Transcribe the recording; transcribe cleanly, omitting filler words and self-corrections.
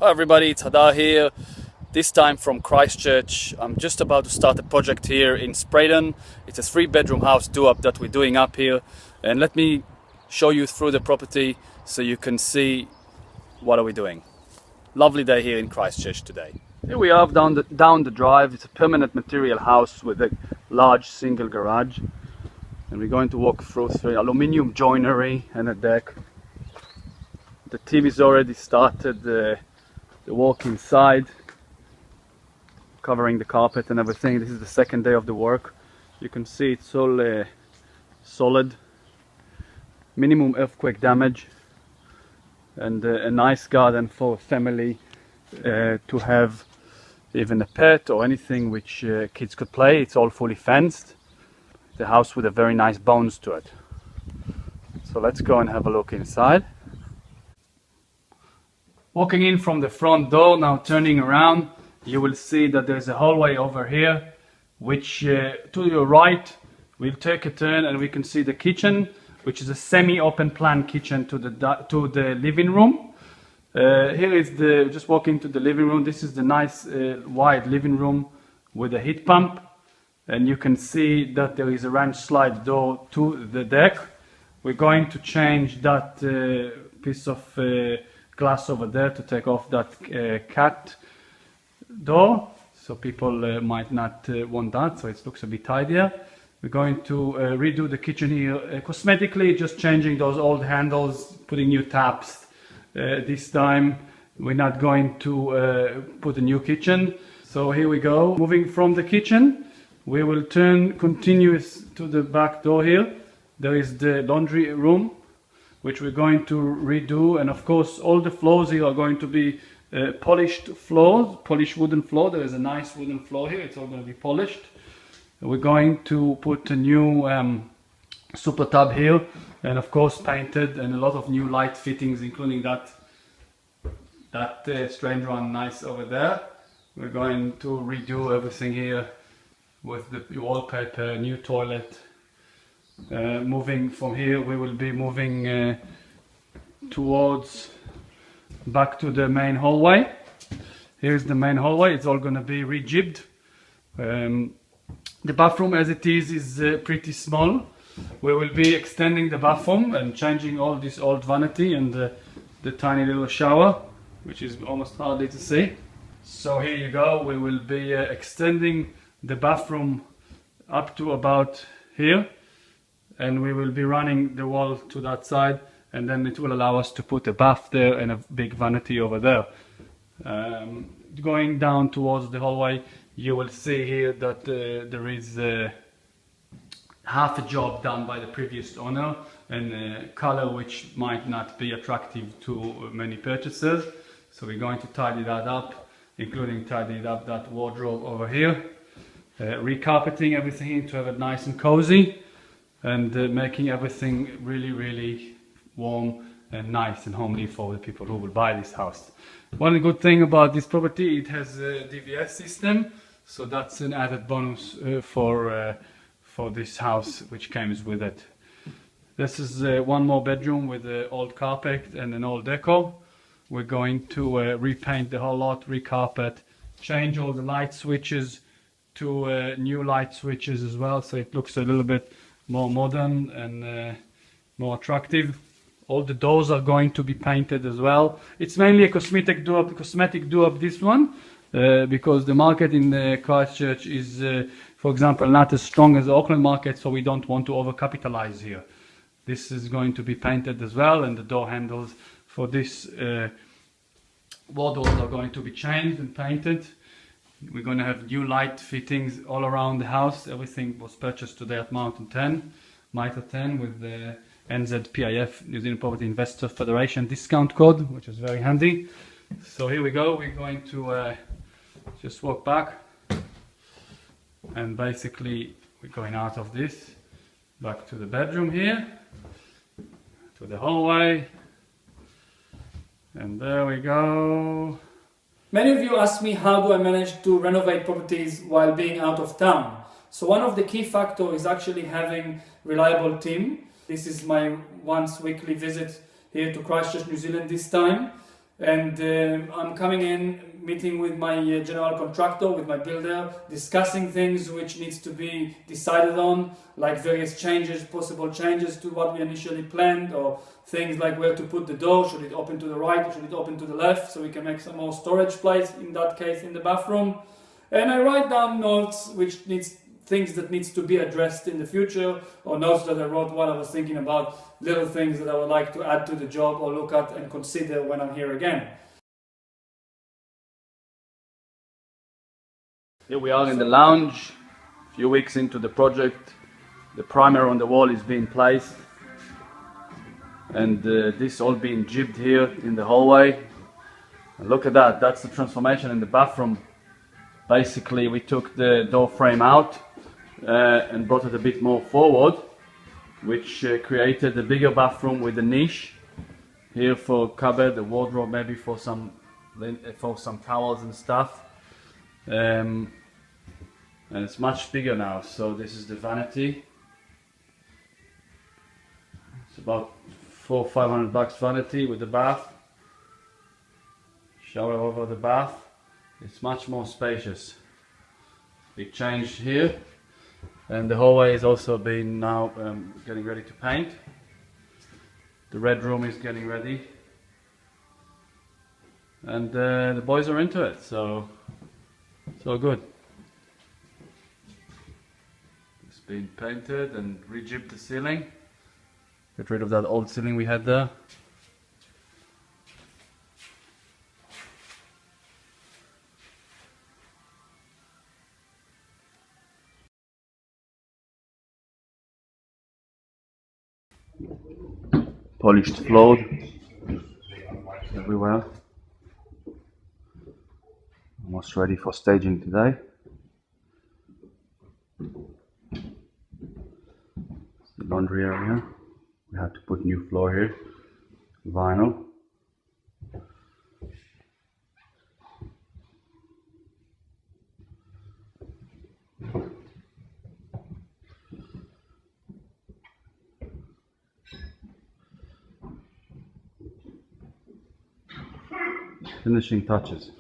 Hi everybody, it's Hadar here, this time from Christchurch. I'm just about to start a project here in Sprayton. It's a 3-bedroom house do-up that we're doing up here, and let me show you through the property so you can see what are we doing. Lovely day here in Christchurch today. Here we are down the drive. It's a permanent material house with a large single garage, and we're going to walk through aluminium joinery and a deck. The team is already started the walk inside, covering the carpet and everything. This is the second day of the work. You can see it's all solid, minimum earthquake damage, and a nice garden for a family to have even a pet or anything which kids could play. It's all fully fenced. The house with a very nice bones to it. So let's go and have a look inside. Walking in from the front door, now turning around, you will see that there's a hallway over here, which to your right, we'll take a turn and we can see the kitchen, which is a semi-open plan kitchen to the living room. Here is just walking to the living room. This is the nice wide living room with a heat pump, and you can see that there is a ranch slide door to the deck. We're going to change that piece of glass over there to take off that cat door, so people might not want that, so it looks a bit tidier. We're going to redo the kitchen here cosmetically, just changing those old handles, putting new taps. This time we're not going to put a new kitchen. So here we go. Moving from the kitchen, we will turn continuous to the back door here. There is the laundry room, which we're going to redo, and of course all the floors here are going to be polished floors, polished wooden floor. There is a nice wooden floor here, it's all going to be polished. We're going to put a new super tub here, and of course painted, and a lot of new light fittings, including that strange one nice over there. We're going to redo everything here with the wallpaper, new toilet. Moving from here, we will be moving towards back to the main hallway. Here's the main hallway. It's all going to be rejibbed. The bathroom as it is pretty small. We will be extending the bathroom and changing all this old vanity and the tiny little shower, which is almost hardly to see. So here you go. We will be extending the bathroom up to about here, and we will be running the wall to that side, and then it will allow us to put a bath there and a big vanity over there. Going down towards the hallway, you will see here that there is half a job done by the previous owner, and a color which might not be attractive to many purchasers. So we're going to tidy that up, including tidying up that wardrobe over here, recarpeting everything to have it nice and cozy, and making everything really warm and nice and homely for the people who will buy this house. One good thing about this property, it has a DVS system, so that's an added bonus for this house which comes with it. This is one more bedroom with old carpet and an old deco. We're going to repaint the whole lot, recarpet, change all the light switches to new light switches as well, so it looks a little bit more modern and more attractive. All the doors are going to be painted as well. It's mainly a cosmetic do-up, this one, because the market in Christchurch is, for example, not as strong as the Auckland market, so we don't want to overcapitalize here. This is going to be painted as well, and the door handles for this wardrobes are going to be changed and painted. We're going to have new light fittings all around the house. Everything was purchased today at Mitre 10 with the NZPIF, New Zealand Property Investor Federation discount code, which is very handy. So here we go. We're going to just walk back, and basically we're going out of this back to the bedroom here, to the hallway, and there we go. Many of you ask me, how do I manage to renovate properties while being out of town? So one of the key factors is actually having a reliable team. This is my once weekly visit here to Christchurch, New Zealand this time. and I'm coming in, meeting with my general contractor, with my builder, discussing things which needs to be decided on, like various changes, possible changes to what we initially planned, or things like where to put the door, should it open to the right or should it open to the left, so we can make some more storage place, in that case in the bathroom. And I write down notes things that needs to be addressed in the future, or notes that I wrote while I was thinking about little things that I would like to add to the job or look at and consider when I'm here again. Here we are in the lounge, a few weeks into the project. The primer on the wall is being placed, and this all being jibbed here in the hallway. And look at that, that's the transformation in the bathroom. Basically we took the door frame out and brought it a bit more forward, which created a bigger bathroom with a niche here for cupboard, a wardrobe, maybe for some towels and stuff. And it's much bigger now. So this is the vanity. It's about $400-500 vanity with the bath, shower over the bath. It's much more spacious. Big change here, and the hallway is also being now getting ready to paint. The red room is getting ready, and the boys are into it, so good. It's been painted and rejibbed the ceiling. Get rid of that old ceiling we had there. Polished floor everywhere. Almost ready for staging today. The laundry area. We had to put new floor here, vinyl. Finishing touches.